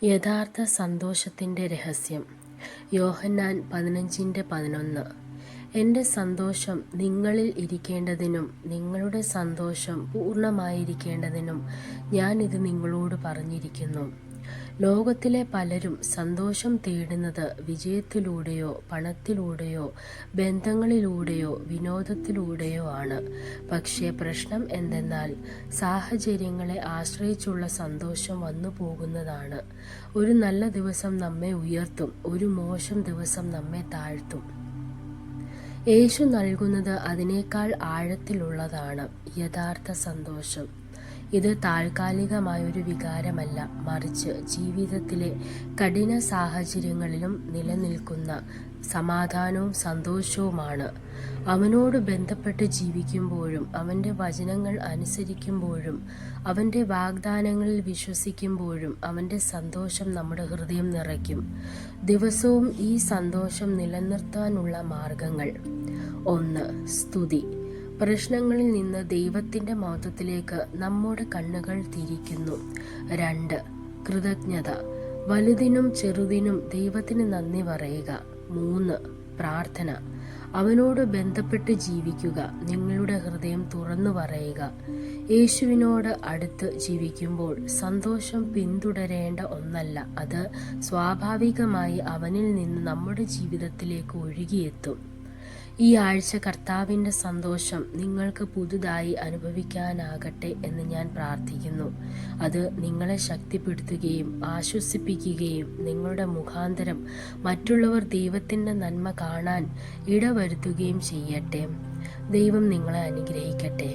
യഥാർത്ഥ സന്തോഷത്തിൻ്റെ രഹസ്യം. യോഹന്നാൻ 15:11. എൻ്റെ സന്തോഷം നിങ്ങളിൽ ഇരിക്കേണ്ടതിനും നിങ്ങളുടെ സന്തോഷം പൂർണ്ണമായിരിക്കേണ്ടതിനും ഞാനിത് നിങ്ങളോട് പറഞ്ഞിരിക്കുന്നു. ലോകത്തിലെ പലരും സന്തോഷം തേടുന്നത് വിജയത്തിലൂടെയോ പണത്തിലൂടെയോ ബന്ധങ്ങളിലൂടെയോ വിനോദത്തിലൂടെയോ ആണ്. പക്ഷേ പ്രശ്നം എന്തെന്നാൽ സാഹചര്യങ്ങളെ ആശ്രയിച്ചുള്ള സന്തോഷം വന്നു പോകുന്നതാണ്. ഒരു നല്ല ദിവസം നമ്മെ ഉയർത്തും, ഒരു മോശം ദിവസം നമ്മെ താഴ്ത്തും. യേശു നൽകുന്നത് അതിനേക്കാൾ ആഴത്തിലുള്ളതാണ്. യഥാർത്ഥ സന്തോഷം ഇത് താൽക്കാലികമായൊരു വികാരമല്ല, മറിച്ച് ജീവിതത്തിലെ കഠിന സാഹചര്യങ്ങളിലും നിലനിൽക്കുന്ന സമാധാനവും സന്തോഷവുമാണ്. അവനോട് ബന്ധപ്പെട്ട് ജീവിക്കുമ്പോഴും അവൻ്റെ വചനങ്ങൾ അനുസരിക്കുമ്പോഴും അവൻ്റെ വാഗ്ദാനങ്ങളിൽ വിശ്വസിക്കുമ്പോഴും അവൻ്റെ സന്തോഷം നമ്മുടെ ഹൃദയം നിറയ്ക്കും. ദിവസവും ഈ സന്തോഷം നിലനിർത്താനുള്ള മാർഗങ്ങൾ: 1. സ്തുതി. പ്രശ്നങ്ങളിൽ നിന്ന് ദൈവത്തിൻ്റെ മഹത്വത്തിലേക്ക് നമ്മുടെ കണ്ണുകൾ തിരിക്കുന്നു. 2. കൃതജ്ഞത. വലുതിനും ചെറുതിനും ദൈവത്തിന് നന്ദി പറയുക. 3. പ്രാർത്ഥന. അവനോട് ബന്ധപ്പെട്ട് ജീവിക്കുക. നിങ്ങളുടെ ഹൃദയം തുറന്നു പറയുക. യേശുവിനോട് അടുത്ത് ജീവിക്കുമ്പോൾ സന്തോഷം പിന്തുടരേണ്ട ഒന്നല്ല, അത് സ്വാഭാവികമായി അവനിൽ നിന്ന് നമ്മുടെ ജീവിതത്തിലേക്ക് ഒഴുകിയെത്തും. ഈ ആഴ്ച കർത്താവിൻ്റെ സന്തോഷം നിങ്ങൾക്ക് പുതുതായി അനുഭവിക്കാനാകട്ടെ എന്ന് ഞാൻ പ്രാർത്ഥിക്കുന്നു. അത് നിങ്ങളെ ശക്തിപ്പെടുത്തുകയും ആശ്വസിപ്പിക്കുകയും നിങ്ങളുടെ മുഖാന്തരം മറ്റുള്ളവർ ദൈവത്തിൻ്റെ നന്മ കാണാൻ ഇടവരുത്തുകയും ചെയ്യട്ടെ. ദൈവം നിങ്ങളെ അനുഗ്രഹിക്കട്ടെ.